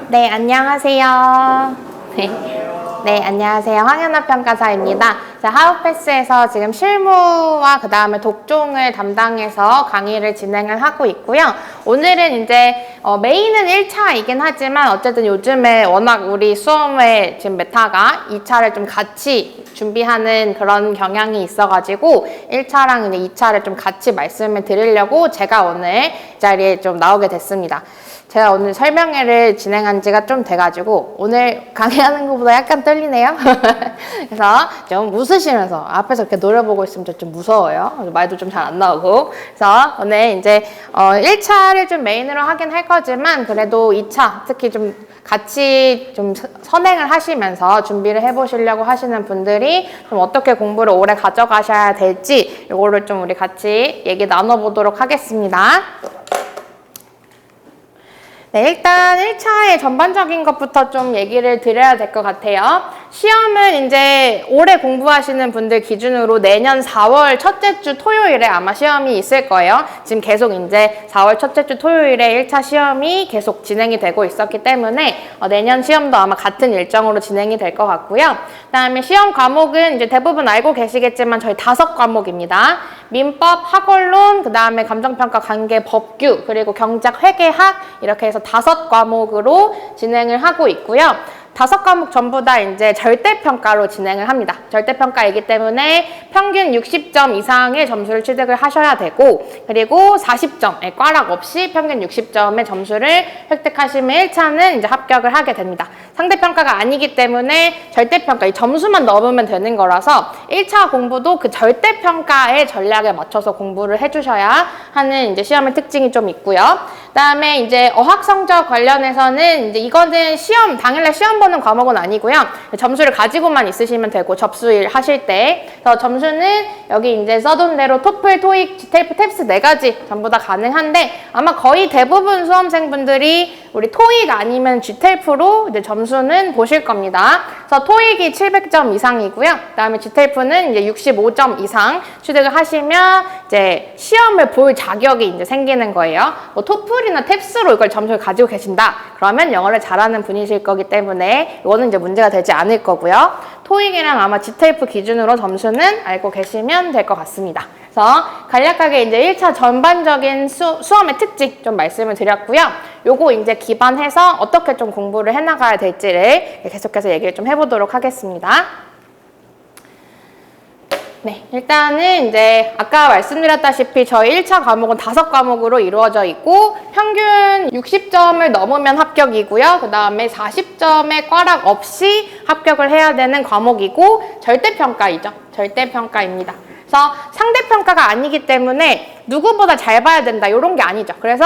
네, 안녕하세요. 네, 안녕하세요. 황현아 평가사입니다. 하우패스에서 지금 실무와 그 다음에 독종을 담당해서 강의를 진행을 하고 있고요. 오늘은 이제 메인은 1차이긴 하지만 어쨌든 요즘에 워낙 우리 수험의 지금 메타가 2차를 좀 같이 준비하는 그런 경향이 있어가지고 1차랑 이제 2차를 좀 같이 말씀을 드리려고 제가 오늘 이 자리에 좀 나오게 됐습니다. 제가 오늘 설명회를 진행한 지가 좀 돼가지고 오늘 강의하는 것보다 약간 떨리네요. 그래서 좀 웃으시면서 앞에서 이렇게 노려보고 있으면 좀 무서워요. 말도 좀 잘 안 나오고. 그래서 오늘 이제 1차를 좀 메인으로 하긴 할 거지만 그래도 2차 특히 좀 같이 좀 선행을 하시면서 준비를 해보시려고 하시는 분들이 좀 어떻게 공부를 오래 가져가셔야 될지 이거를 좀 우리 같이 얘기 나눠보도록 하겠습니다. 네, 일단 1차의 전반적인 것부터 좀 얘기를 드려야 될 것 같아요. 시험은 이제 올해 공부하시는 분들 기준으로 내년 4월 첫째 주 토요일에 아마 시험이 있을 거예요. 지금 계속 이제 4월 첫째 주 토요일에 1차 시험이 계속 진행이 되고 있었기 때문에 내년 시험도 아마 같은 일정으로 진행이 될 것 같고요. 그다음에 시험 과목은 이제 대부분 알고 계시겠지만 저희 5과목입니다. 민법, 학원론, 그 다음에 감정평가, 관계, 법규, 그리고 경제학, 회계학 이렇게 해서 5과목으로 진행을 하고 있고요. 5과목 전부 다 이제 절대평가로 진행을 합니다. 절대평가이기 때문에 평균 60점 이상의 점수를 취득을 하셔야 되고 그리고 40점, 꽈락 없이 평균 60점의 점수를 획득하시면 1차는 이제 합격을 하게 됩니다. 상대평가가 아니기 때문에 절대평가, 이 점수만 넘으면 되는 거라서 1차 공부도 그 절대평가의 전략에 맞춰서 공부를 해주셔야 하는 이제 시험의 특징이 좀 있고요. 그다음에 이제 어학 성적 관련해서는 이제 이거는 당일날 시험 보는 과목은 아니고요. 점수를 가지고만 있으시면 되고 접수일 하실 때. 그래서 점수는 여기 이제 써둔 대로 토플, 토익, GTLF, 탭스 4가지 전부 다 가능한데 아마 거의 대부분 수험생분들이 우리 토익 아니면 GTLF로 이제 점수는 보실 겁니다. 그래서 토익이 700점 이상이고요. 그다음에 GTLF는 이제 65점 이상 취득을 하시면 이제 시험을 볼 자격이 이제 생기는 거예요. 뭐 토플이나 탭스로 이걸 점수를 가지고 계신다. 그러면 영어를 잘하는 분이실 거기 때문에 이거는 이제 문제가 되지 않을 거고요. 토익이랑 아마 GTLF 기준으로 점수는 알고 계시면 될 것 같습니다. 그래서 간략하게 이제 1차 전반적인 수험의 특징 좀 말씀을 드렸고요. 요거 이제 기반해서 어떻게 좀 공부를 해나가야 될지를 계속해서 얘기를 좀 해보도록 하겠습니다. 네, 일단은 이제 아까 말씀드렸다시피 저희 1차 과목은 5과목으로 이루어져 있고 평균 60점을 넘으면 합격이고요. 그 다음에 40점의 꽈락 없이 합격을 해야 되는 과목이고 절대평가이죠. 절대평가입니다. 그래서 상대평가가 아니기 때문에 누구보다 잘 봐야 된다 이런 게 아니죠. 그래서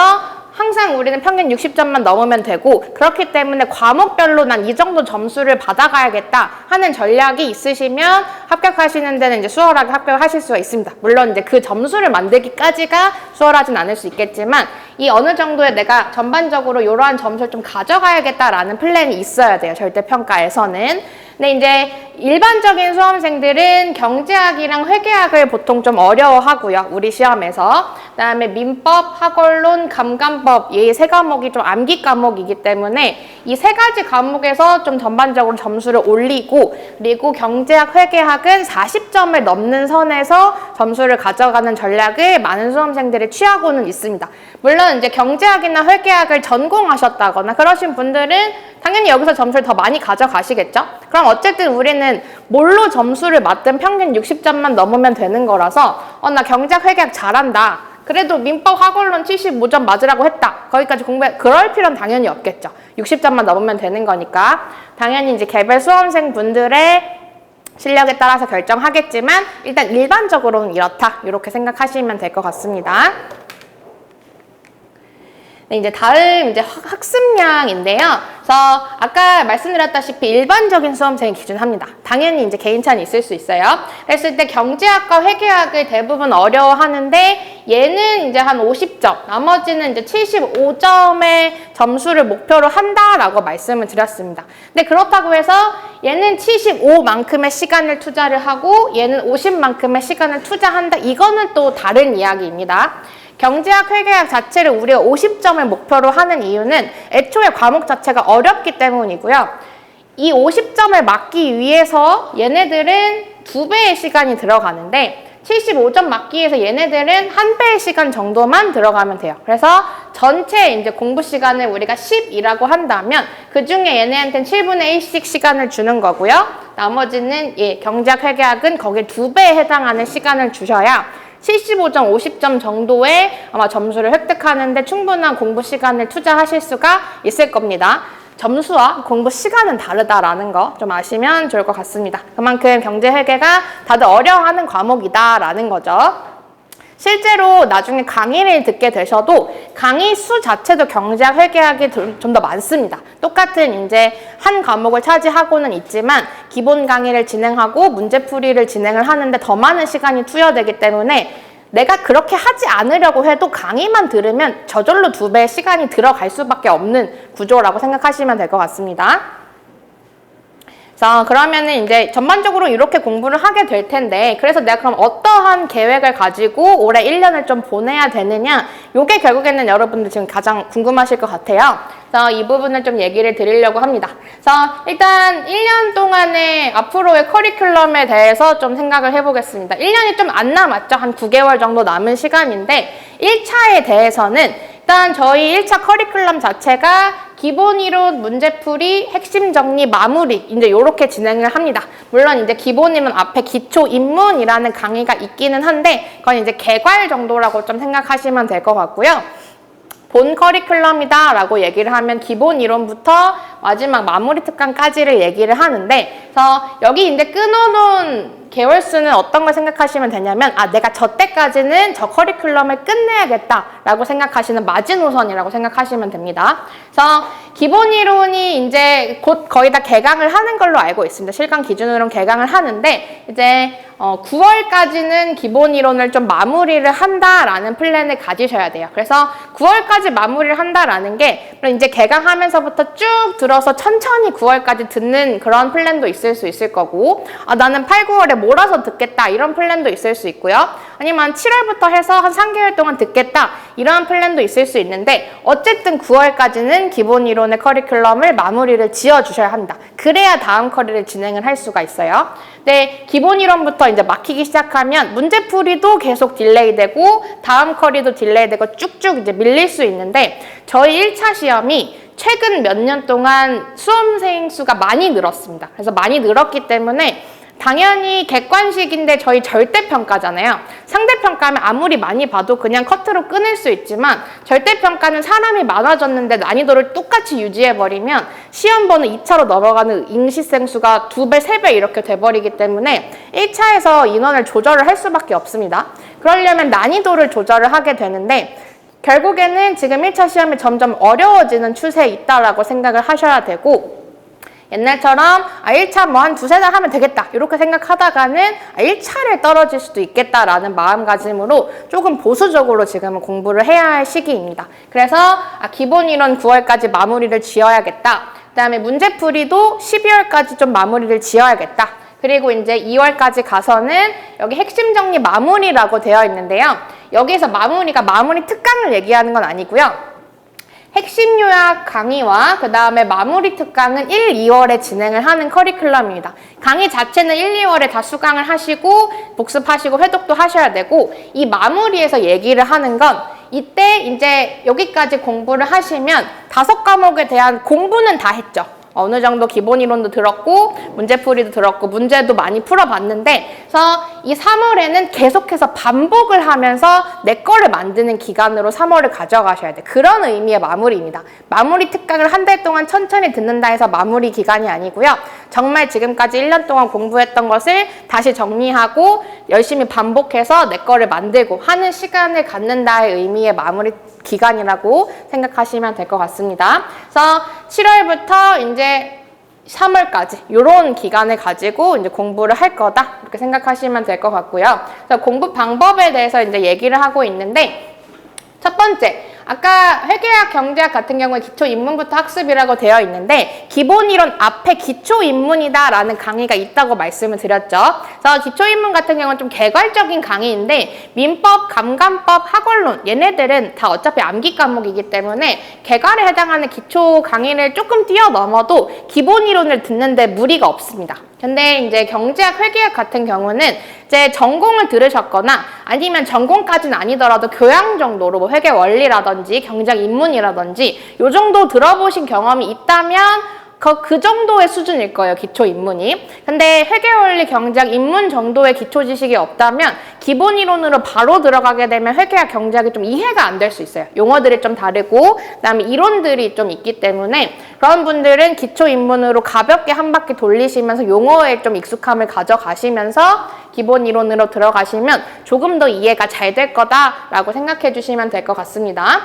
항상 우리는 평균 60점만 넘으면 되고 그렇기 때문에 과목별로 난 이 정도 점수를 받아가야겠다 하는 전략이 있으시면 합격하시는 데는 이제 수월하게 합격하실 수가 있습니다. 물론 이제 그 점수를 만들기까지가 수월하진 않을 수 있겠지만 이 어느 정도의 내가 전반적으로 이러한 점수를 좀 가져가야겠다라는 플랜이 있어야 돼요. 절대평가에서는. 근데 이제 일반적인 수험생들은 경제학이랑 회계학을 보통 좀 어려워하고요. 우리 시험에서. 그다음에 민법, 학원론, 감감법 이 3과목이 좀 암기 과목이기 때문에 이 3가지 과목에서 좀 전반적으로 점수를 올리고 그리고 경제학, 회계학은 40점을 넘는 선에서 점수를 가져가는 전략을 많은 수험생들이 취하고는 있습니다. 물론 이제 경제학이나 회계학을 전공하셨다거나 그러신 분들은 당연히 여기서 점수를 더 많이 가져가시겠죠? 그럼 어쨌든 우리는 뭘로 점수를 맞든 평균 60점만 넘으면 되는 거라서 나 경제학, 회계학 잘한다. 그래도 민법, 학원론 75점 맞으라고 했다. 거기까지 공부해. 그럴 필요는 당연히 없겠죠. 60점만 넘으면 되는 거니까. 당연히 이제 개별 수험생 분들의 실력에 따라서 결정하겠지만 일단 일반적으로는 이렇다. 이렇게 생각하시면 될 것 같습니다. 네, 이제 다음 이제 학습량인데요. 그래서 아까 말씀드렸다시피 일반적인 수험생을 기준합니다. 당연히 이제 개인차는 있을 수 있어요. 그랬을 때 경제학과 회계학을 대부분 어려워하는데 얘는 이제 한 50점, 나머지는 이제 75점의 점수를 목표로 한다라고 말씀을 드렸습니다. 근데 그렇다고 해서 얘는 75만큼의 시간을 투자를 하고 얘는 50만큼의 시간을 투자한다. 이거는 또 다른 이야기입니다. 경제학, 회계학 자체를 우리가 50점을 목표로 하는 이유는 애초에 과목 자체가 어렵기 때문이고요. 이 50점을 맞기 위해서 얘네들은 2배의 시간이 들어가는데 75점 맞기 위해서 얘네들은 1배의 시간 정도만 들어가면 돼요. 그래서 전체 이제 공부 시간을 우리가 10이라고 한다면 그 중에 얘네한테는 7분의 1씩 시간을 주는 거고요. 나머지는 경제학, 회계학은 거기에 2배에 해당하는 시간을 주셔야 75점, 50점 정도의 아마 점수를 획득하는데 충분한 공부 시간을 투자하실 수가 있을 겁니다. 점수와 공부 시간은 다르다라는 거 좀 아시면 좋을 것 같습니다. 그만큼 경제회계가 다들 어려워하는 과목이다라는 거죠. 실제로 나중에 강의를 듣게 되셔도 강의 수 자체도 경제학, 회계학이 좀 더 많습니다. 똑같은 이제 한 과목을 차지하고는 있지만 기본 강의를 진행하고 문제풀이를 진행을 하는데 더 많은 시간이 투여되기 때문에 내가 그렇게 하지 않으려고 해도 강의만 들으면 저절로 2배의 시간이 들어갈 수밖에 없는 구조라고 생각하시면 될 것 같습니다. 자, 그러면은 이제 전반적으로 이렇게 공부를 하게 될 텐데, 그래서 내가 그럼 어떠한 계획을 가지고 올해 1년을 좀 보내야 되느냐, 요게 결국에는 여러분들 지금 가장 궁금하실 것 같아요. 그래서 이 부분을 좀 얘기를 드리려고 합니다. 그래서 일단 1년 동안의 앞으로의 커리큘럼에 대해서 좀 생각을 해보겠습니다. 1년이 좀 안 남았죠. 한 9개월 정도 남은 시간인데 1차에 대해서는 일단 저희 1차 커리큘럼 자체가 기본 이론, 문제풀이, 핵심 정리, 마무리 이제 이렇게 진행을 합니다. 물론 이제 기본이면 앞에 기초 입문이라는 강의가 있기는 한데 그건 이제 개괄 정도라고 좀 생각하시면 될 것 같고요. 본 커리큘럼이다 라고 얘기를 하면 기본 이론부터 마지막 마무리 특강까지를 얘기를 하는데, 그래서 여기 이제 끊어놓은 개월수는 어떤 걸 생각하시면 되냐면, 내가 저 때까지는 저 커리큘럼을 끝내야겠다 라고 생각하시는 마지노선이라고 생각하시면 됩니다. 그래서 기본 이론이 이제 곧 거의 다 개강을 하는 걸로 알고 있습니다. 실강 기준으로는 개강을 하는데 이제 9월까지는 기본 이론을 좀 마무리를 한다라는 플랜을 가지셔야 돼요. 그래서 9월까지 마무리를 한다라는 게 이제 개강하면서부터 쭉 들어서 천천히 9월까지 듣는 그런 플랜도 있을 수 있을 거고, 나는 8, 9월에 몰아서 듣겠다 이런 플랜도 있을 수 있고요. 아니면 7월부터 해서 한 3개월 동안 듣겠다 이런 플랜도 있을 수 있는데 어쨌든 9월까지는 기본 이론의 커리큘럼을 마무리를 지어주셔야 합니다. 그래야 다음 커리를 진행을 할 수가 있어요. 네, 기본 이론부터 이제 막히기 시작하면 문제풀이도 계속 딜레이되고 다음 커리도 딜레이되고 쭉쭉 이제 밀릴 수 있는데 저희 1차 시험이 최근 몇 년 동안 수험생 수가 많이 늘었습니다. 그래서 많이 늘었기 때문에 당연히 객관식인데 저희 절대평가잖아요. 상대평가면 아무리 많이 봐도 그냥 커트로 끊을 수 있지만 절대평가는 사람이 많아졌는데 난이도를 똑같이 유지해버리면 시험 보는 2차로 넘어가는 응시생 수가 2배, 3배 이렇게 돼버리기 때문에 1차에서 인원을 조절을 할 수밖에 없습니다. 그러려면 난이도를 조절을 하게 되는데 결국에는 지금 1차 시험이 점점 어려워지는 추세에 있다라고 생각을 하셔야 되고, 옛날처럼 1차 뭐 한 2-3달 하면 되겠다 이렇게 생각하다가는 1차를 떨어질 수도 있겠다라는 마음가짐으로 조금 보수적으로 지금은 공부를 해야 할 시기입니다. 그래서 기본 이론 9월까지 마무리를 지어야겠다. 그 다음에 문제풀이도 12월까지 좀 마무리를 지어야겠다. 그리고 이제 2월까지 가서는 여기 핵심 정리 마무리라고 되어 있는데요. 여기에서 마무리가 마무리 특강을 얘기하는 건 아니고요. 핵심 요약 강의와 그 다음에 마무리 특강은 1, 2월에 진행을 하는 커리큘럼입니다. 강의 자체는 1, 2월에 다 수강을 하시고 복습하시고 회독도 하셔야 되고, 이 마무리에서 얘기를 하는 건 이때 이제 여기까지 공부를 하시면 5과목에 대한 공부는 다 했죠. 어느 정도 기본 이론도 들었고 문제풀이도 들었고 문제도 많이 풀어봤는데, 그래서 이 3월에는 계속해서 반복을 하면서 내 거를 만드는 기간으로 3월을 가져가셔야 돼. 그런 의미의 마무리입니다. 마무리 특강을 한 달 동안 천천히 듣는다 해서 마무리 기간이 아니고요. 정말 지금까지 1년 동안 공부했던 것을 다시 정리하고 열심히 반복해서 내 거를 만들고 하는 시간을 갖는다의 의미의 마무리 기간이라고 생각하시면 될 것 같습니다. 그래서 7월부터 이제 3월까지 이런 기간을 가지고 이제 공부를 할 거다 이렇게 생각하시면 될 것 같고요. 그래서 공부 방법에 대해서 이제 얘기를 하고 있는데 첫 번째, 아까 회계학, 경제학 같은 경우에 기초 입문부터 학습이라고 되어 있는데 기본 이론 앞에 기초 입문이다 라는 강의가 있다고 말씀을 드렸죠. 그래서 기초 입문 같은 경우는 좀 개괄적인 강의인데 민법, 감감법, 학원론 얘네들은 다 어차피 암기 과목이기 때문에 개괄에 해당하는 기초 강의를 조금 뛰어넘어도 기본 이론을 듣는데 무리가 없습니다. 근데 이제 경제학, 회계학 같은 경우는 이제 전공을 들으셨거나 아니면 전공까지는 아니더라도 교양 정도로 뭐 회계 원리라든지 경제학 입문이라든지 요 정도 들어보신 경험이 있다면 그 정도의 수준일 거예요, 기초 입문이. 근데 회계원리, 경제학, 입문 정도의 기초 지식이 없다면 기본 이론으로 바로 들어가게 되면 회계학, 경제학이 좀 이해가 안 될 수 있어요. 용어들이 좀 다르고 그다음에 이론들이 좀 있기 때문에 그런 분들은 기초 입문으로 가볍게 한 바퀴 돌리시면서 용어에 좀 익숙함을 가져가시면서 기본 이론으로 들어가시면 조금 더 이해가 잘 될 거다라고 생각해 주시면 될 것 같습니다.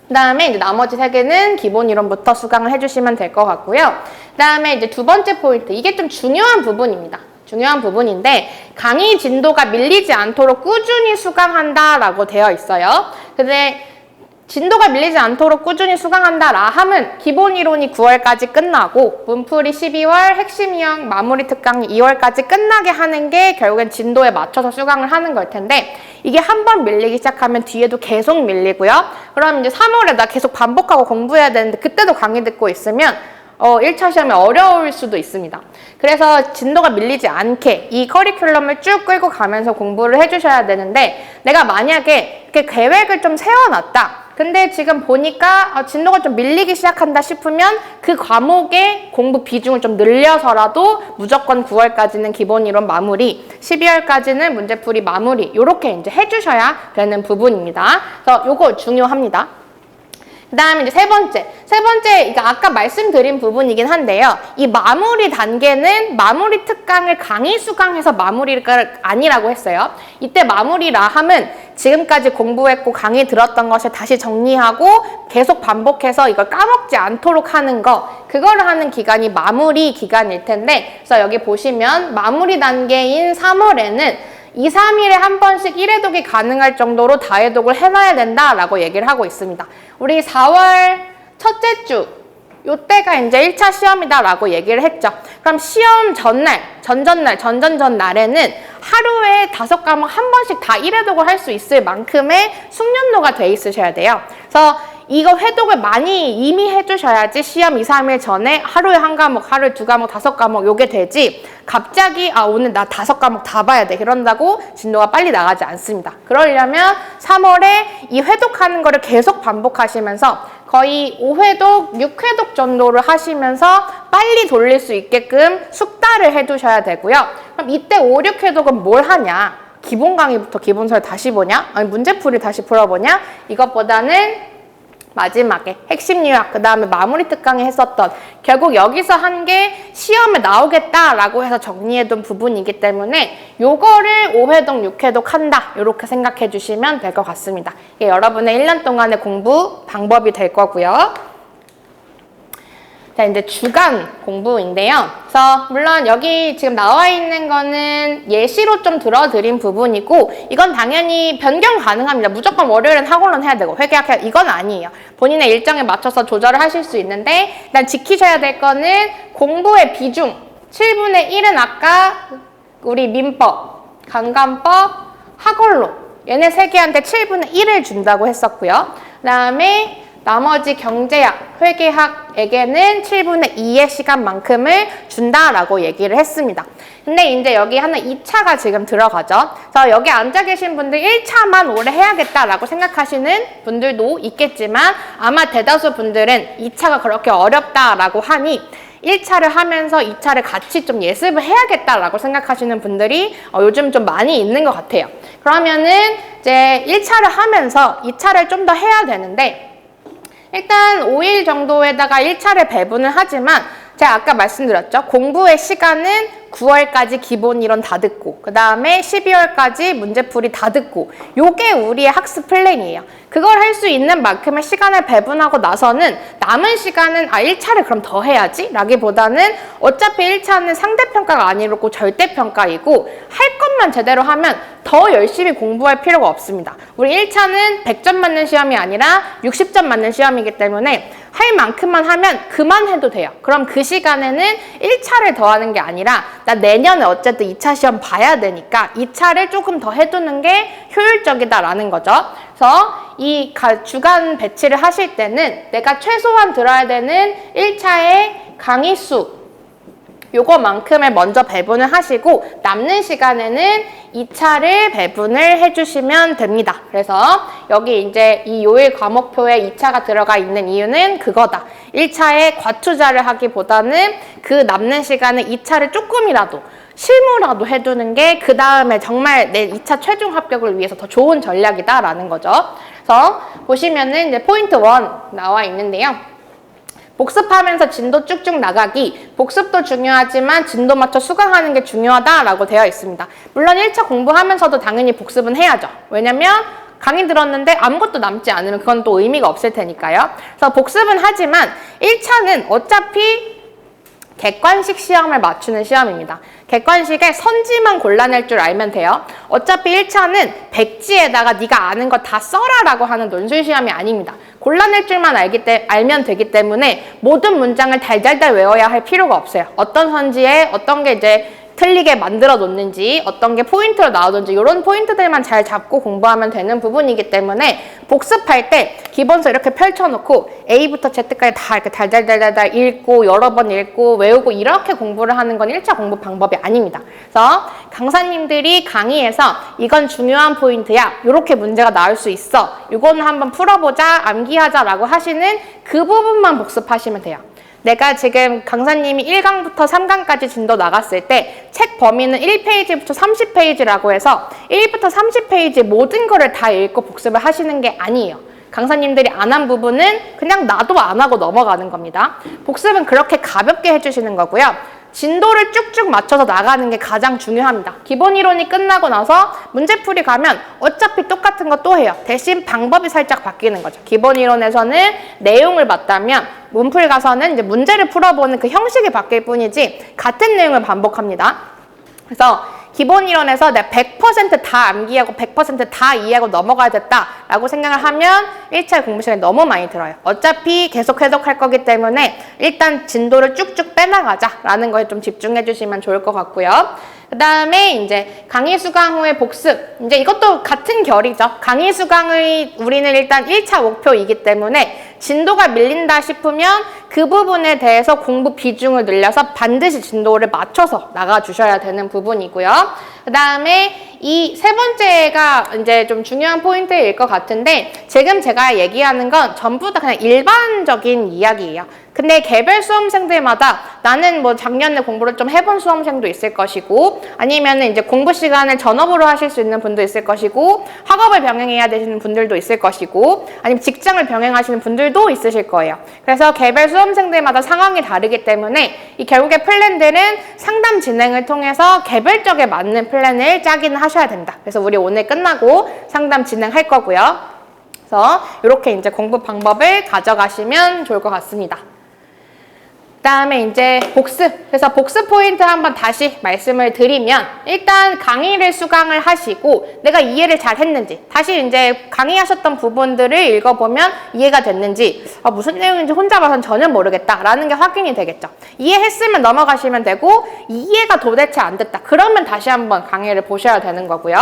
그 다음에 이제 나머지 3개는 기본 이론부터 수강을 해주시면 될 것 같고요. 그 다음에 이제 두 번째 포인트, 이게 좀 중요한 부분입니다. 중요한 부분인데 강의 진도가 밀리지 않도록 꾸준히 수강한다라고 되어 있어요. 근데 진도가 밀리지 않도록 꾸준히 수강한다라 함은 기본 이론이 9월까지 끝나고 문풀이 12월, 핵심 유형, 마무리 특강이 2월까지 끝나게 하는 게 결국엔 진도에 맞춰서 수강을 하는 걸 텐데 이게 한 번 밀리기 시작하면 뒤에도 계속 밀리고요. 그럼 이제 3월에 나 계속 반복하고 공부해야 되는데 그때도 강의 듣고 있으면 1차 시험이 어려울 수도 있습니다. 그래서 진도가 밀리지 않게 이 커리큘럼을 쭉 끌고 가면서 공부를 해주셔야 되는데 내가 만약에 이렇게 계획을 좀 세워놨다. 근데 지금 보니까 진도가 좀 밀리기 시작한다 싶으면 그 과목의 공부 비중을 좀 늘려서라도 무조건 9월까지는 기본 이론 마무리, 12월까지는 문제풀이 마무리 이렇게 이제 해주셔야 되는 부분입니다. 그래서 요거 중요합니다. 그 다음에 이제 세 번째, 이거 아까 말씀드린 부분이긴 한데요. 이 마무리 단계는 마무리 특강을 강의 수강해서 마무리가 아니라고 했어요. 이때 마무리라 함은 지금까지 공부했고 강의 들었던 것을 다시 정리하고 계속 반복해서 이걸 까먹지 않도록 하는 거, 그거를 하는 기간이 마무리 기간일 텐데, 그래서 여기 보시면 마무리 단계인 3월에는 2, 3일에 한 번씩 1회독이 가능할 정도로 다회독을 해놔야 된다라고 얘기를 하고 있습니다. 우리 4월 첫째 주 요때가 이제 1차 시험이다라고 얘기를 했죠. 그럼 시험 전날, 전전날에는 하루에 5과목 한 번씩 다 1회독을 할 수 있을 만큼의 숙련도가 돼 있으셔야 돼요. 그래서 이거 회독을 많이 이미 해주셔야지 시험 2, 3일 전에 하루에 한 과목, 하루에 2과목, 5과목 요게 되지 갑자기 오늘 나 5과목 다 봐야 돼 이런다고 진도가 빨리 나가지 않습니다. 그러려면 3월에 이 회독하는 거를 계속 반복하시면서 거의 5회독, 6회독 정도를 하시면서 빨리 돌릴 수 있게끔 숙달을 해두셔야 되고요. 그럼 이때 5, 6회독은 뭘 하냐? 기본 강의부터 기본서를 다시 보냐? 아니 문제풀이 다시 풀어보냐? 이것보다는 마지막에 핵심 요약, 그 다음에 마무리 특강에 했었던 결국 여기서 한 게 시험에 나오겠다라고 해서 정리해둔 부분이기 때문에 요거를 5회독, 6회독 한다 이렇게 생각해 주시면 될 것 같습니다. 이게 여러분의 1년 동안의 공부 방법이 될 거고요. 자, 이제 주간 공부인데요. 그래서 물론 여기 지금 나와 있는 거는 예시로 좀 들어드린 부분이고 이건 당연히 변경 가능합니다. 무조건 월요일엔 학원론 해야 되고 회계학 이건 아니에요. 본인의 일정에 맞춰서 조절을 하실 수 있는데 일단 지키셔야 될 거는 공부의 비중 7분의 1은 아까 우리 민법, 감감법, 학원론 얘네 3개한테 7분의 1을 준다고 했었고요. 그 다음에 나머지 경제학, 회계학에게는 7분의 2의 시간만큼을 준다라고 얘기를 했습니다. 근데 이제 여기 하나 2차가 지금 들어가죠. 그래서 여기 앉아 계신 분들 1차만 오래 해야겠다라고 생각하시는 분들도 있겠지만 아마 대다수 분들은 2차가 그렇게 어렵다라고 하니 1차를 하면서 2차를 같이 좀 예습을 해야겠다라고 생각하시는 분들이 요즘 좀 많이 있는 것 같아요. 그러면은 이제 1차를 하면서 2차를 좀 더 해야 되는데 일단 5일 정도에다가 1차를 배분을 하지만 제가 아까 말씀드렸죠. 공부의 시간은 9월까지 기본 이론 다 듣고 그 다음에 12월까지 문제풀이 다 듣고 요게 우리의 학습 플랜이에요. 그걸 할 수 있는 만큼의 시간을 배분하고 나서는 남은 시간은 1차를 그럼 더 해야지 라기보다는 어차피 1차는 상대평가가 아니고 절대평가이고 할 것만 제대로 하면 더 열심히 공부할 필요가 없습니다. 우리 1차는 100점 맞는 시험이 아니라 60점 맞는 시험이기 때문에 할 만큼만 하면 그만해도 돼요. 그럼 그 시간에는 1차를 더 하는 게 아니라 나 내년에 어쨌든 2차 시험 봐야 되니까 2차를 조금 더 해두는 게 효율적이다라는 거죠. 그래서 이 주간 배치를 하실 때는 내가 최소한 들어야 되는 1차의 강의 수 요거만큼을 먼저 배분을 하시고 남는 시간에는 2차를 배분을 해주시면 됩니다. 그래서 여기 이제 이 요일 과목표에 2차가 들어가 있는 이유는 그거다. 1차에 과투자를 하기보다는 그 남는 시간에 2차를 조금이라도 실무라도 해두는 게 그 다음에 정말 내 2차 최종 합격을 위해서 더 좋은 전략이다라는 거죠. 그래서 보시면은 이제 포인트 1 나와 있는데요. 복습하면서 진도 쭉쭉 나가기. 복습도 중요하지만 진도 맞춰 수강하는 게 중요하다라고 되어 있습니다. 물론 1차 공부하면서도 당연히 복습은 해야죠. 왜냐면 강의 들었는데 아무것도 남지 않으면 그건 또 의미가 없을 테니까요. 그래서 복습은 하지만 1차는 어차피 객관식 시험을 맞추는 시험입니다. 객관식에 선지만 골라낼 줄 알면 돼요. 어차피 1차는 백지에다가 네가 아는 거 다 써라라고 하는 논술 시험이 아닙니다. 골라낼 줄만 알면 되기 때문에 모든 문장을 달달달 외워야 할 필요가 없어요. 어떤 선지에 어떤 게 이제 틀리게 만들어 놓는지 어떤 게 포인트로 나오든지 이런 포인트들만 잘 잡고 공부하면 되는 부분이기 때문에 복습할 때 기본서 이렇게 펼쳐놓고 A부터 Z까지 다 이렇게 달달달달 읽고 여러 번 읽고 외우고 이렇게 공부를 하는 건 1차 공부 방법이 아닙니다. 그래서 강사님들이 강의에서 이건 중요한 포인트야. 이렇게 문제가 나올 수 있어. 이거는 한번 풀어보자, 암기하자라고 하시는 그 부분만 복습하시면 돼요. 내가 지금 강사님이 1강부터 3강까지 진도 나갔을 때 책 범위는 1페이지부터 30페이지라고 해서 1부터 30페이지 모든 거를 다 읽고 복습을 하시는 게 아니에요. 강사님들이 안 한 부분은 그냥 나도 안 하고 넘어가는 겁니다. 복습은 그렇게 가볍게 해주시는 거고요. 진도를 쭉쭉 맞춰서 나가는 게 가장 중요합니다. 기본 이론이 끝나고 나서 문제풀이 가면 어차피 똑같은 거 또 해요. 대신 방법이 살짝 바뀌는 거죠. 기본 이론에서는 내용을 봤다면 문풀 가서는 이제 문제를 풀어보는 그 형식이 바뀔 뿐이지 같은 내용을 반복합니다. 그래서 기본 이론에서 내가 100% 암기하고 100% 이해하고 넘어가야 됐다라고 생각을 하면 1차 공부 시간이 너무 많이 들어요. 어차피 계속 해석할 거기 때문에 일단 진도를 쭉쭉 빼나가자라는 거에 좀 집중해 주시면 좋을 것 같고요. 그 다음에 이제 강의 수강 후에 복습. 이제 이것도 같은 결이죠. 강의 수강의 우리는 일단 1차 목표이기 때문에 진도가 밀린다 싶으면 그 부분에 대해서 공부 비중을 늘려서 반드시 진도를 맞춰서 나가주셔야 되는 부분이고요. 그 다음에 이 세 번째가 이제 좀 중요한 포인트일 것 같은데 지금 제가 얘기하는 건 전부 다 그냥 일반적인 이야기예요. 근데 개별 수험생들마다 나는 뭐 작년에 공부를 좀 해본 수험생도 있을 것이고 아니면은 이제 공부 시간을 전업으로 하실 수 있는 분도 있을 것이고 학업을 병행해야 되시는 분들도 있을 것이고 아니면 직장을 병행하시는 분들도 있으실 거예요. 그래서 개별 수험생들마다 상황이 다르기 때문에 이 결국에 플랜들은 상담 진행을 통해서 개별적에 맞는 플랜을 짜기는 하셔야 됩니다. 그래서 우리 오늘 끝나고 상담 진행할 거고요. 그래서 이렇게 이제 공부 방법을 가져가시면 좋을 것 같습니다. 그다음에 이제 복습. 그래서 복습 포인트 한번 다시 말씀을 드리면 일단 강의를 수강을 하시고 내가 이해를 잘 했는지 다시 이제 강의하셨던 부분들을 읽어보면 이해가 됐는지 무슨 내용인지 혼자 봐서는 전혀 모르겠다라는 게 확인이 되겠죠. 이해했으면 넘어가시면 되고 이해가 도대체 안 됐다. 그러면 다시 한번 강의를 보셔야 되는 거고요.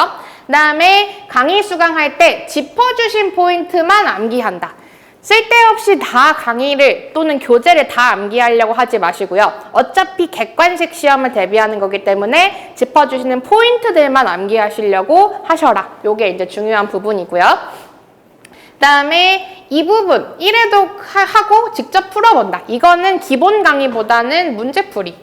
그다음에 강의 수강할 때 짚어주신 포인트만 암기한다. 쓸데없이 다 강의를 또는 교재를 다 암기하려고 하지 마시고요. 어차피 객관식 시험을 대비하는 거기 때문에 짚어주시는 포인트들만 암기하시려고 하셔라. 요게 이제 중요한 부분이고요. 그 다음에 이 부분 1회도 하고 직접 풀어본다. 이거는 기본 강의보다는 문제풀이.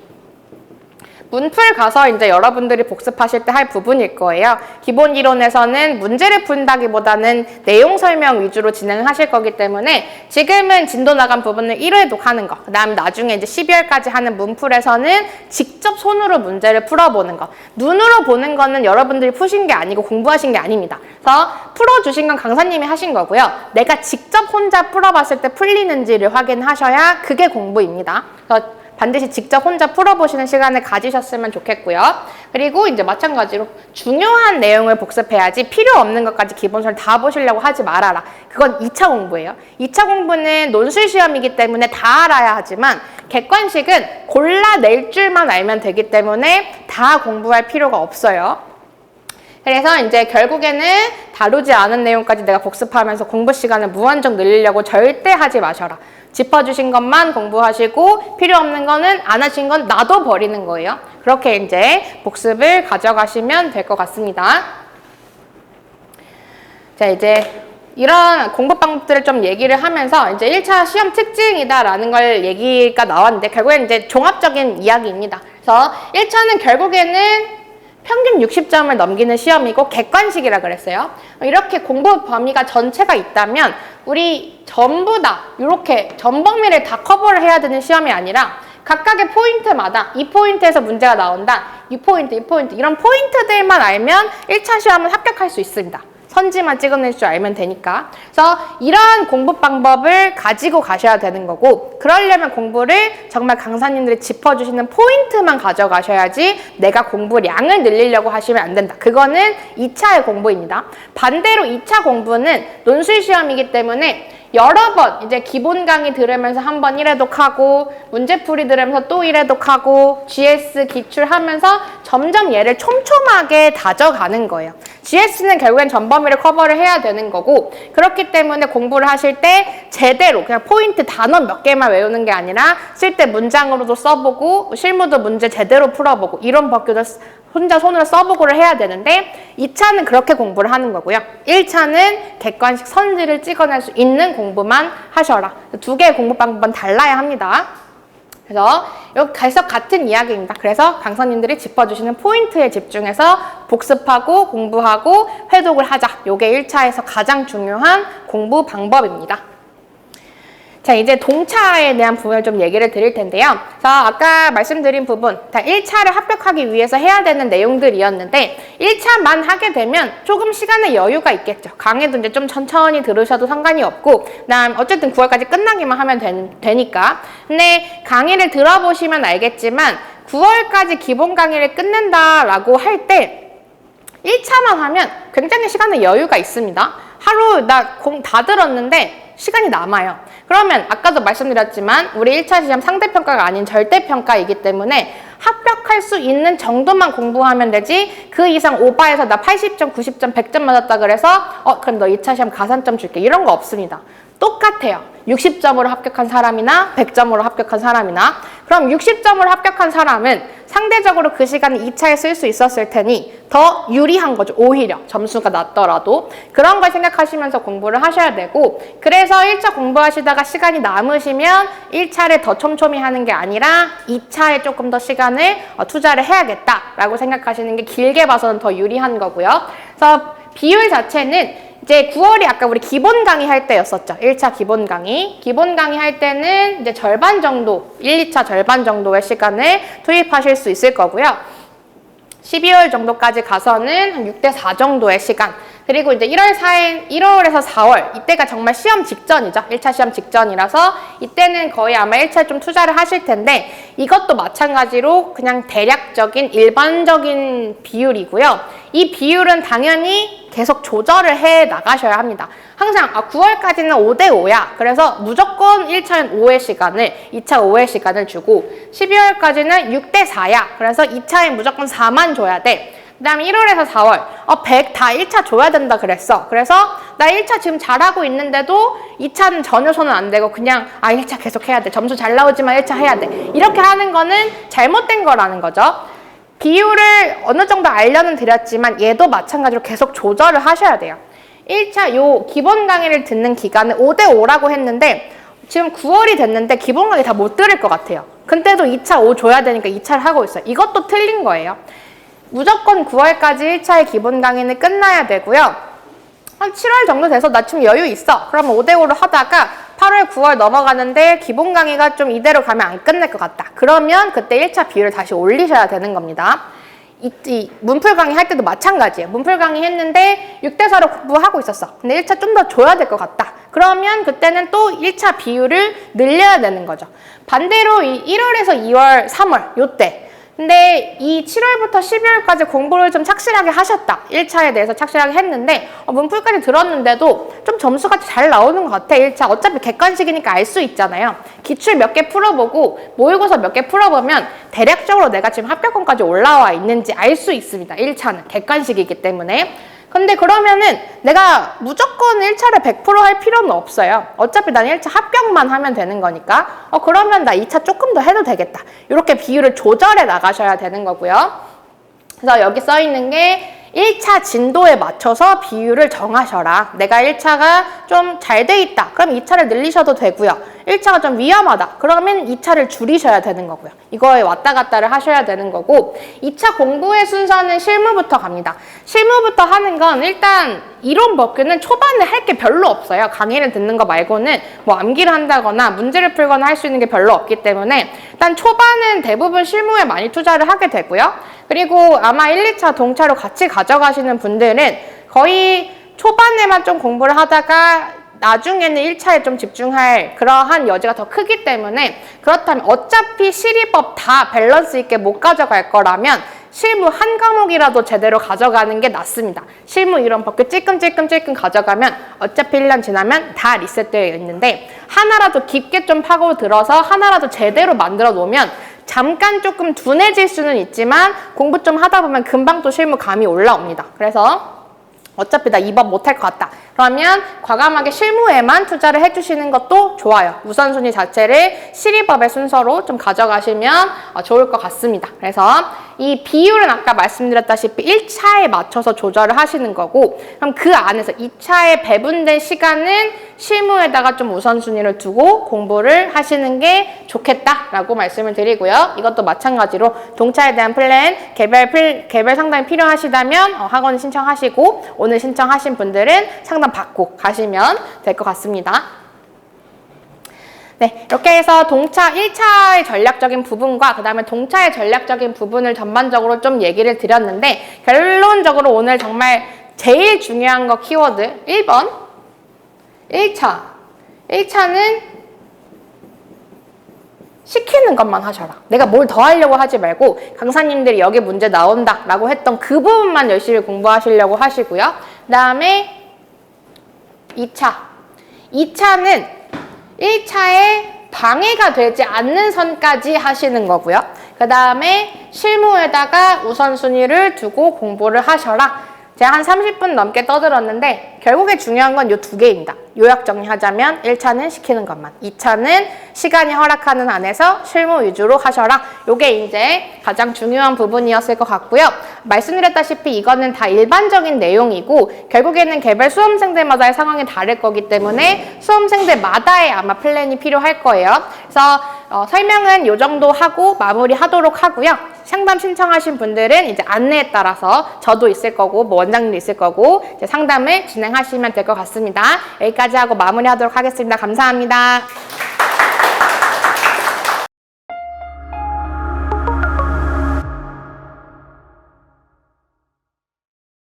문풀 가서 이제 여러분들이 복습하실 때 할 부분일 거예요. 기본 이론에서는 문제를 푼다기보다는 내용 설명 위주로 진행하실 거기 때문에 지금은 진도 나간 부분을 1회독 하는 거, 그 다음 나중에 이제 12월까지 하는 문풀에서는 직접 손으로 문제를 풀어보는 거. 눈으로 보는 거는 여러분들이 푸신 게 아니고 공부하신 게 아닙니다. 그래서 풀어주신 건 강사님이 하신 거고요. 내가 직접 혼자 풀어봤을 때 풀리는지를 확인하셔야 그게 공부입니다. 그래서 반드시 직접 혼자 풀어보시는 시간을 가지셨으면 좋겠고요. 그리고 이제 마찬가지로 중요한 내용을 복습해야지 필요 없는 것까지 기본서를 다 보시려고 하지 말아라. 그건 2차 공부예요. 2차 공부는 논술 시험이기 때문에 다 알아야 하지만 객관식은 골라낼 줄만 알면 되기 때문에 다 공부할 필요가 없어요. 그래서 이제 결국에는 다루지 않은 내용까지 내가 복습하면서 공부 시간을 무한정 늘리려고 절대 하지 마셔라. 짚어주신 것만 공부하시고 필요 없는 거는 안 하신 건 놔둬버리는 거예요. 그렇게 이제 복습을 가져가시면 될 것 같습니다. 자, 이제 이런 공부 방법들을 좀 얘기를 하면서 이제 1차 시험 특징이다라는 걸 얘기가 나왔는데 결국엔 이제 종합적인 이야기입니다. 그래서 1차는 결국에는 평균 60점을 넘기는 시험이고 객관식이라 그랬어요. 이렇게 공부 범위가 전체가 있다면 우리 전부 다 이렇게 전 범위를 다 커버를 해야 되는 시험이 아니라 각각의 포인트마다 이 포인트에서 문제가 나온다. 이 포인트, 이 포인트 이런 포인트들만 알면 1차 시험은 합격할 수 있습니다. 선지만 찍어낼 줄 알면 되니까. 그래서 이러한 공부 방법을 가지고 가셔야 되는 거고 그러려면 공부를 정말 강사님들이 짚어주시는 포인트만 가져가셔야지 내가 공부량을 늘리려고 하시면 안 된다. 그거는 2차의 공부입니다. 반대로 2차 공부는 논술 시험이기 때문에 여러 번 이제 기본 강의 들으면서 한 번 1회독하고 문제풀이 들으면서 또 1회독하고 GS 기출하면서 점점 얘를 촘촘하게 다져가는 거예요. GS는 결국엔 전 범위를 커버를 해야 되는 거고 그렇기 때문에 공부를 하실 때 제대로 그냥 포인트 단어 몇 개만 외우는 게 아니라 쓸 때 문장으로도 써보고 실무도 문제 제대로 풀어보고 이론 법규도 혼자 손으로 써보고를 해야 되는데 2차는 그렇게 공부를 하는 거고요. 1차는 객관식 선지를 찍어낼 수 있는 공부만 하셔라. 두 개의 공부 방법은 달라야 합니다. 그래서 여기서 같은 이야기입니다. 그래서 강사님들이 짚어주시는 포인트에 집중해서 복습하고 공부하고 회독을 하자. 이게 1차에서 가장 중요한 공부 방법입니다. 자, 이제 동차에 대한 부분을 좀 얘기를 드릴 텐데요. 그래서 아까 말씀드린 부분, 1차를 합격하기 위해서 해야 되는 내용들이었는데 1차만 하게 되면 조금 시간의 여유가 있겠죠. 강의도 이제 좀 천천히 들으셔도 상관이 없고 그다음 어쨌든 9월까지 끝나기만 하면 되니까. 근데 강의를 들어보시면 알겠지만 9월까지 기본 강의를 끝낸다라고 할 때 1차만 하면 굉장히 시간의 여유가 있습니다. 하루 나 공 다 들었는데 시간이 남아요. 그러면 아까도 말씀드렸지만 우리 1차 시험 상대평가가 아닌 절대평가이기 때문에 합격할 수 있는 정도만 공부하면 되지 그 이상 오바해서 나 80점, 90점, 100점 맞았다 그래서 그럼 너 2차 시험 가산점 줄게 이런 거 없습니다. 똑같아요. 60점으로 합격한 사람이나 100점으로 합격한 사람이나 그럼 60점으로 합격한 사람은 상대적으로 그 시간을 2차에 쓸 수 있었을 테니 더 유리한 거죠. 오히려 점수가 낮더라도 그런 걸 생각하시면서 공부를 하셔야 되고 그래서 1차 공부하시다가 시간이 남으시면 1차를 더 촘촘히 하는 게 아니라 2차에 조금 더 시간을 투자를 해야겠다라고 생각하시는 게 길게 봐서는 더 유리한 거고요. 그래서 비율 자체는 이제 9월이 아까 우리 기본 강의 할 때였었죠. 1차 기본 강의. 기본 강의 할 때는 이제 절반 정도, 1, 2차 절반 정도의 시간을 투입하실 수 있을 거고요. 12월 정도까지 가서는 한 6대4 정도의 시간. 그리고 이제 1월에서 4월, 이때가 정말 시험 직전이죠. 1차 시험 직전이라서 이때는 거의 아마 1차에 좀 투자를 하실 텐데 이것도 마찬가지로 그냥 대략적인 일반적인 비율이고요. 이 비율은 당연히 계속 조절을 해 나가셔야 합니다. 항상 9월까지는 5대5야. 그래서 무조건 1차는 5의 시간을, 2차 5의 시간을 주고 12월까지는 6대4야. 그래서 2차에 무조건 4만 줘야 돼. 그 다음에 1월에서 4월 100 다 1차 줘야 된다 그랬어. 그래서 나 1차 지금 잘하고 있는데도 2차는 전혀 손은 안 대고 그냥 1차 계속 해야 돼. 점수 잘 나오지만 1차 해야 돼. 이렇게 하는 거는 잘못된 거라는 거죠. 비율을 어느 정도 알려는 드렸지만 얘도 마찬가지로 계속 조절을 하셔야 돼요. 1차 요 기본 강의를 듣는 기간을 5대5라고 했는데 지금 9월이 됐는데 기본 강의 다 못 들을 것 같아요. 근데도 2차 5 줘야 되니까 2차를 하고 있어요. 이것도 틀린 거예요. 무조건 9월까지 1차의 기본 강의는 끝나야 되고요. 한 7월 정도 돼서 나 지금 여유 있어. 그러면 5대5로 하다가 8월, 9월 넘어가는데 기본 강의가 좀 이대로 가면 안 끝날 것 같다. 그러면 그때 1차 비율을 다시 올리셔야 되는 겁니다. 이 문풀 강의 할 때도 마찬가지예요. 문풀 강의 했는데 6대4로 공부하고 있었어. 근데 1차 좀 더 줘야 될 것 같다. 그러면 그때는 또 1차 비율을 늘려야 되는 거죠. 반대로 이 1월에서 2월, 3월 요때 근데 이 7월부터 12월까지 공부를 좀 착실하게 하셨다. 1차에 대해서 착실하게 했는데 문풀까지 들었는데도 좀 점수가 잘 나오는 것 같아. 1차 어차피 객관식이니까 알 수 있잖아요. 기출 몇 개 풀어보고 모의고사 몇 개 풀어보면 대략적으로 내가 지금 합격권까지 올라와 있는지 알 수 있습니다. 1차는 객관식이기 때문에. 근데 그러면은 내가 무조건 1차를 100% 할 필요는 없어요. 어차피 난 1차 합격만 하면 되는 거니까 그러면 나 2차 조금 더 해도 되겠다. 이렇게 비율을 조절해 나가셔야 되는 거고요. 그래서 여기 써 있는 게 1차 진도에 맞춰서 비율을 정하셔라. 내가 1차가 좀 잘 돼 있다. 그럼 2차를 늘리셔도 되고요. 1차가 좀 위험하다. 그러면 2차를 줄이셔야 되는 거고요. 이거에 왔다 갔다를 하셔야 되는 거고 2차 공부의 순서는 실무부터 갑니다. 실무부터 하는 건 일단 이론 법규는 초반에 할 게 별로 없어요. 강의를 듣는 거 말고는 뭐 암기를 한다거나 문제를 풀거나 할 수 있는 게 별로 없기 때문에 일단 초반은 대부분 실무에 많이 투자를 하게 되고요. 그리고 아마 1, 2차 동차로 같이 가져가시는 분들은 거의 초반에만 좀 공부를 하다가 나중에는 1차에 좀 집중할 그러한 여지가 더 크기 때문에 그렇다면 어차피 실기법 다 밸런스 있게 못 가져갈 거라면 실무 한 과목이라도 제대로 가져가는 게 낫습니다. 실무 이론 법규 찔끔찔끔 가져가면 어차피 1년 지나면 다 리셋되어 있는데 하나라도 깊게 좀 파고들어서 하나라도 제대로 만들어 놓으면 잠깐 조금 둔해질 수는 있지만 공부 좀 하다 보면 금방 또 실무 감이 올라옵니다. 그래서 어차피 나 2번 못할 것 같다. 그러면 과감하게 실무에만 투자를 해주시는 것도 좋아요. 우선순위 자체를 실기법의 순서로 좀 가져가시면 좋을 것 같습니다. 그래서 이 비율은 아까 말씀드렸다시피 1차에 맞춰서 조절을 하시는 거고 그럼 그 안에서 2차에 배분된 시간은 실무에다가 좀 우선순위를 두고 공부를 하시는 게 좋겠다라고 말씀을 드리고요. 이것도 마찬가지로 동차에 대한 플랜, 개별 상담이 필요하시다면 학원 신청하시고 오늘 신청하신 분들은 상담 받고 가시면 될 것 같습니다. 네, 이렇게 해서 동차 1차의 전략적인 부분과 그 다음에 동차의 전략적인 부분을 전반적으로 좀 얘기를 드렸는데 결론적으로 오늘 정말 제일 중요한 거 키워드 1번 1차는 시키는 것만 하셔라. 내가 뭘 더 하려고 하지 말고 강사님들이 여기 문제 나온다 라고 했던 그 부분만 열심히 공부하시려고 하시고요. 그 다음에 2차는 1차에 방해가 되지 않는 선까지 하시는 거고요. 그 다음에 실무에다가 우선순위를 두고 공부를 하셔라. 제가 한 30분 넘게 떠들었는데 결국에 중요한 건 이 두 개입니다. 요약 정리하자면 1차는 시키는 것만, 2차는 시간이 허락하는 안에서 실무 위주로 하셔라. 요게 이제 가장 중요한 부분이었을 것 같고요. 말씀드렸다시피 이거는 다 일반적인 내용이고 결국에는 개별 수험생들마다의 상황이 다를 거기 때문에 수험생들마다의 아마 플랜이 필요할 거예요. 그래서 설명은 요 정도 하고 마무리하도록 하고요. 상담 신청하신 분들은 이제 안내에 따라서 저도 있을 거고 뭐 원장님도 있을 거고 이제 상담을 진행하시면 될 것 같습니다. 여기까지 하고 마무리하도록 하겠습니다. 감사합니다.